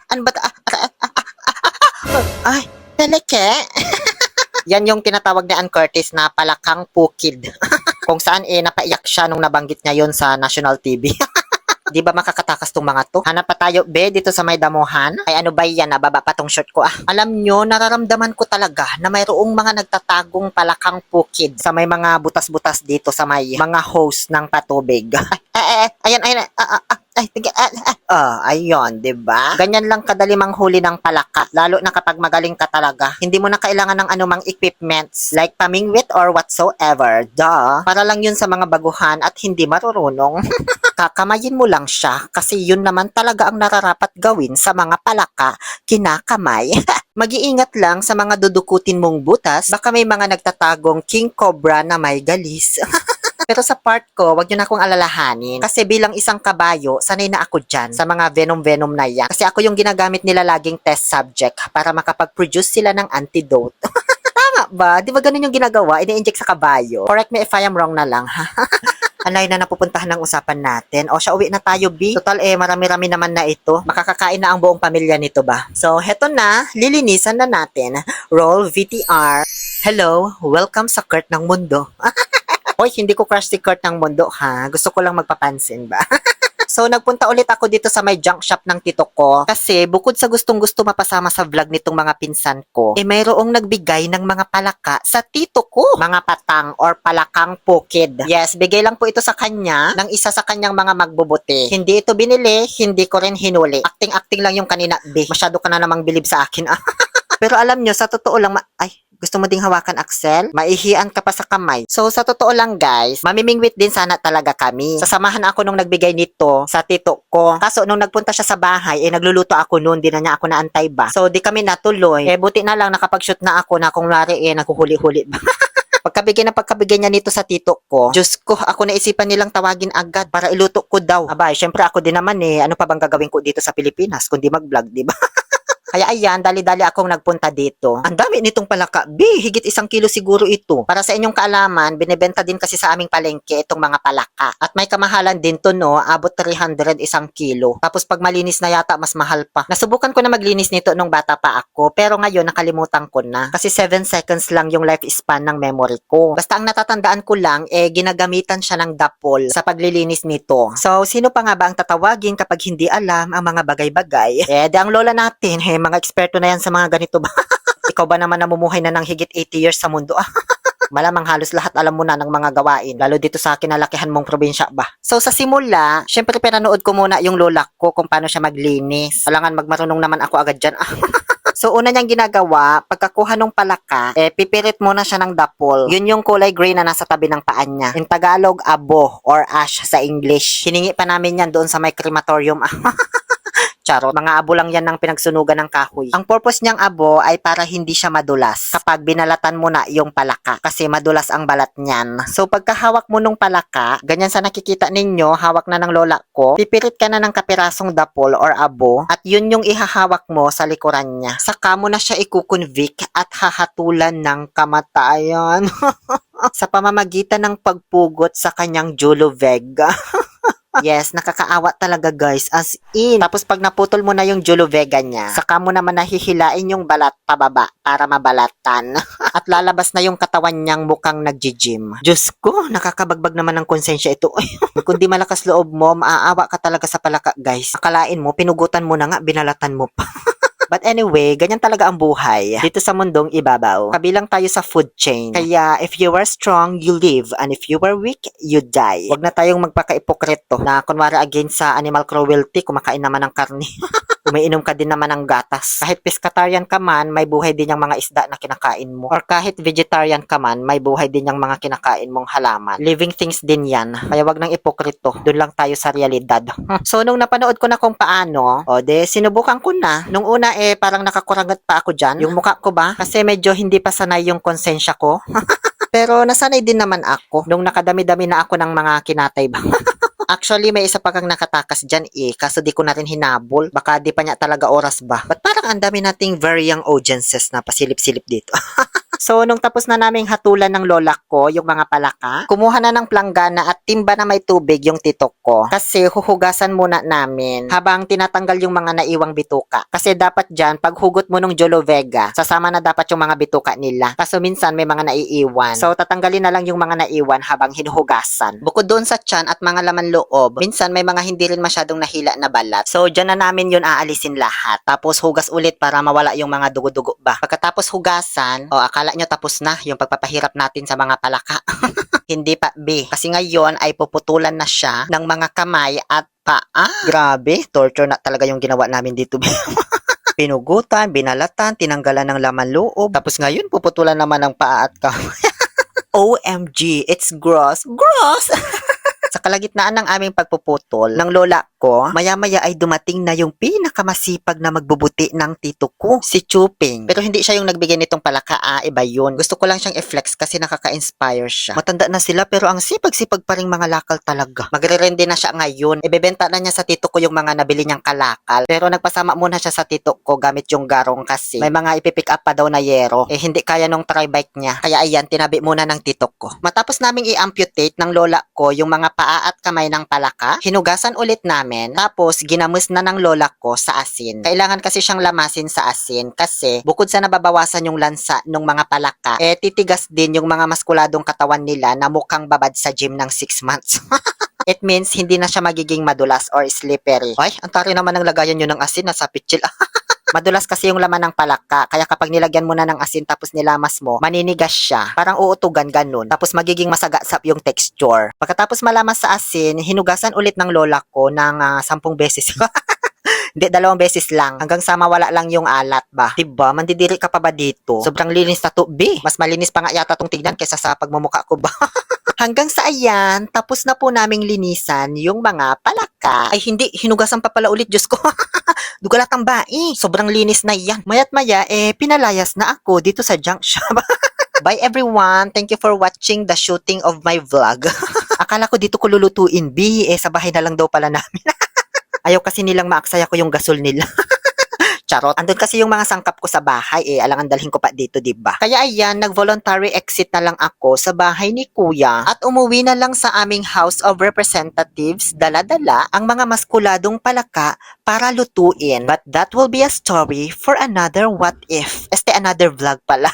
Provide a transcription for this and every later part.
Ano ba? Ay, teleke. Yan yung tinatawag ni Ann Curtis na palakang pukid. Kung saan napaiyak siya nung nabanggit niya yon sa national TV. Di ba makakatakas tong mga to? Hanap pa tayo, be, dito sa may damuhan. Ay ano ba yan, nababa pa tong shirt ko ah. Alam nyo, nararamdaman ko talaga na mayroong mga nagtatagong palakang pukid sa may mga butas-butas dito sa may mga hose ng patubig. Ayan, ayun, 'di ba? Ganyan lang kadali manghuli ng palaka, lalo na kapag magaling ka talaga. Hindi mo na kailangan ng anumang equipments like pamingwit or whatsoever. Duh. Para lang 'yun sa mga baguhan at hindi marurunong. Kakamayin mo lang siya kasi 'yun naman talaga ang nararapat gawin sa mga palaka, kinakamay. Mag-iingat lang sa mga dudukutin mong butas, baka may mga nagtatagong king cobra na may galis. Pero sa part ko, wag nyo na akong alalahanin. Kasi bilang isang kabayo, sanay na ako dyan sa mga venom-venom na yan. Kasi ako yung ginagamit nila laging test subject para makapag-produce sila ng antidote. Tama ba? Di ba ganun yung ginagawa? Ini-inject sa kabayo. Correct me if I am wrong na lang, ha? Anay na napupuntahan ng usapan natin. O siya, uwi na tayo, B. Total, marami-rami naman na ito. Makakakain na ang buong pamilya nito ba? So, heto na. Lilinisan na natin. Roll VTR. Hello, welcome sa Kurt ng Mundo. Hoy, hindi ko crush si Kurt ng Mundo ha. Gusto ko lang magpapansin ba? So, nagpunta ulit ako dito sa may junk shop ng tito ko kasi bukod sa gustong-gusto mapasama sa vlog nitong mga pinsan ko, mayroong nagbigay ng mga palaka sa tito ko. Mga patang or palakang pukid. Yes, bigay lang po ito sa kanya ng isa sa kanyang mga magbubuti. Hindi ito binili, hindi ko rin hinuli. Acting-acting lang yung kanina, be. Masyado ka na namang bilib sa akin. Pero alam nyo, sa totoo lang, gusto mo ding hawakan, Axel? Maihian ka pa sa kamay. So, sa totoo lang, guys, mamimingwit din sana talaga kami. Sasamahan ako nung nagbigay nito sa tito ko. Kaso, nung nagpunta siya sa bahay, nagluluto ako noon, di na niya ako naantay ba? So, di kami natuloy. Buti na lang, nakapag-shoot na ako na kung lari, nakuhuli-huli ba? Pagkabigay niya nito sa tito ko, Diyos ko, ako naisipan nilang tawagin agad para iluto ko daw. Abay, syempre ako din naman ano pa bang gagawin ko dito sa Pilipinas, kundi mag-vlog, di ba? Kaya ayan, dali-dali akong nagpunta dito. Ang dami nitong palaka. Higit 1 kilo siguro ito. Para sa inyong kaalaman, binibenta din kasi sa aming palengke itong mga palaka. At may kamahalan din to, no? Abot 300 1 kilo. Tapos pag malinis na yata, mas mahal pa. Nasubukan ko na maglinis nito nung bata pa ako. Pero ngayon, nakalimutan ko na. Kasi 7 seconds lang yung lifespan ng memory ko. Basta ang natatandaan ko lang, ginagamitan siya ng dapol sa paglilinis nito. So, sino pa nga ba ang tatawagin kapag hindi alam ang mga bagay-bagay? Ang lola natin, mga eksperto na yan sa mga ganito ba? Ikaw ba naman namumuhay na ng higit 80 years sa mundo? Malamang halos lahat alam mo na ng mga gawain, lalo dito sa kinalakihan mong probinsya ba? So sa simula, syempre pinanood ko muna yung lola ko kung paano siya maglinis. Alangan magmarunong naman ako agad dyan. So una niyang ginagawa, pagkakuha ng palaka, pipirit muna siya ng dapol. Yun yung kulay gray na nasa tabi ng paa niya. In Tagalog, abo or ash sa English. Hiningi pa namin yan doon sa may crematorium. Charot. Mga abo lang yan ng pinagsunugan ng kahoy. Ang purpose niyang abo ay para hindi siya madulas kapag binalatan mo na yung palaka kasi madulas ang balat niyan. So pagkahawak mo nung palaka, ganyan sa nakikita ninyo, hawak na ng lola ko, pipirit ka na ng kapirasong dapol or abo at yun yung ihahawak mo sa likuran niya. Saka mo na siya ikukonvict at hahatulan ng kamatayan sa pamamagitan ng pagpugot sa kanyang juloveg. Yes, nakakaawa talaga guys, as in. Tapos pag naputol mo na yung julovega niya, saka mo naman nahihilain yung balat pababa para mabalatan. At lalabas na yung katawan niyang mukhang nagji-gym. Diyos ko, nakakabagbag naman ng konsensya ito. Kung di malakas loob mo, maaawa ka talaga sa palaka guys. Akalain mo, pinugutan mo na nga, binalatan mo pa. But anyway, ganyan talaga ang buhay dito sa mundong ibabaw. Kabilang tayo sa food chain. Kaya if you are strong, you live. And if you are weak, you die. Huwag na tayong magpaka-ipokrito na kunwari against sa animal cruelty, kumakain naman ng karne. Umiinom ka din naman ng gatas. Kahit pescatarian ka man, may buhay din yung mga isda na kinakain mo. Or kahit vegetarian ka man, may buhay din yung mga kinakain mong halaman. Living things din yan. Kaya wag nang ipokrito. Doon lang tayo sa realidad. So, nung napanood ko na kung paano, sinubukan ko na. Nung una, parang nakakuragat pa ako dyan. Yung mukha ko ba? Kasi medyo hindi pa sanay yung konsensya ko. Pero nasanay din naman ako nung nakadami-dami na ako ng mga kinatay ba. Actually, may isa pa kang nakatakas dyan kaso di ko na rin hinabol. Baka di pa niya talaga oras ba. But parang ang dami nating very young audiences na pasilip-silip dito. So, nung tapos na naming hatulan ng lola ko, yung mga palaka, kumuha na ng planggana at timba na may tubig yung titok ko. Kasi huhugasan muna namin habang tinatanggal yung mga naiwang bituka. Kasi dapat dyan, pag hugot mo nung Jolo Vega, sasama na dapat yung mga bituka nila. Kaso minsan may mga naiiwan. So, tatanggalin na lang yung mga naiwan habang hinuhugasan. Bukod doon sa tiyan at mga laman loob, minsan may mga hindi rin masyadong nahila na balat. So, dyan na namin yun aalisin lahat. Tapos, hugas ulit para mawala yung mga dugo-dugo ba. Pagkatapos hugasan, akala nyo tapos na yung pagpapahirap natin sa mga palaka. Hindi pa, B. Kasi ngayon ay puputulan na siya ng mga kamay at paa. Grabe, torture na talaga yung ginawa namin dito, B. Pinugutan, binalatan, tinanggalan ng laman loob. Tapos ngayon, puputulan naman ng paa at kamay. OMG, it's gross. Gross! Sa kalagitnaan ng aming pagpuputol ng lola ko, maya-maya ay dumating na yung pinakamasipag na magbubuti ng tito ko, si Chuping. Pero hindi siya yung nagbigay nitong palaka, iba yun. Gusto ko lang siyang i-flex kasi nakaka-inspire siya. Matanda na sila pero ang sipag-sipag pa ring mga lakal talaga. Magre-rende na siya ngayon. Ibebenta na niya sa tito ko yung mga nabili niyang kalakal. Pero nagpasama muna siya sa tito ko gamit yung garong kasi may mga ipipick up pa daw na yero. Hindi kaya nung tri-bike niya. Kaya ayan, tinabi muna ng tito ko. Matapos naming i-amputate ng lola ko yung mga paa at kamay ng palaka, hinugasan ulit namin. Tapos, ginamos na ng lola ko sa asin. Kailangan kasi siyang lamasin sa asin kasi bukod sa nababawasan yung lansa ng mga palaka, titigas din yung mga maskuladong katawan nila na mukhang babad sa gym ng 6 months. It means hindi na siya magiging madulas or slippery. Ay, ang tari naman ng lagayan nyo ng asin, nasa pitchil. Madulas kasi yung laman ng palaka, kaya kapag nilagyan mo na ng asin tapos nilamas mo, maninigas siya. Parang uutugan ganun. Tapos magiging masagasap yung texture. Pagkatapos malamas sa asin, hinugasan ulit ng lola ko ng 10 beses. Hindi, 2 beses lang. Hanggang sa mawala lang yung alat ba. Diba? Mandidiri ka pa ba dito? Sobrang linis na to, B. Mas malinis pa nga yata tong tignan kaysa sa pagmumukha ko ba. Hanggang sa ayan, tapos na po naming linisan yung mga palaka. Ay hindi, hinugasan pa pala ulit, Diyos ko. Dugalatang bai. Sobrang linis na yan. Mayat maya, pinalayas na ako dito sa junk shop. Bye everyone. Thank you for watching the shooting of my vlog. Akala ko dito ko lulutuin, B. Sa bahay na lang daw pala namin. Ayaw kasi nilang maaksaya ko yung gasol nila. Charot. Andun kasi yung mga sangkap ko sa bahay alangan dalhin ko pa dito, diba? Kaya ayan, nag-voluntary exit na lang ako sa bahay ni Kuya at umuwi na lang sa aming House of Representatives, dala-dala ang mga maskuladong palaka para lutuin. But that will be a story for another what if. Another vlog pala.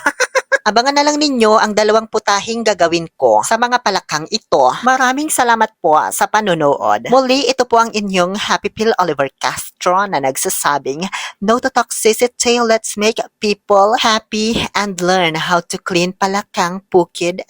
Abangan na lang ninyo ang 2 putahing gagawin ko sa mga palakang ito. Maraming salamat po sa panonood. Muli, ito po ang inyong Happy Pill Oliver Castro na nagsasabing, no to toxicity, let's make people happy and learn how to clean palakang pukid.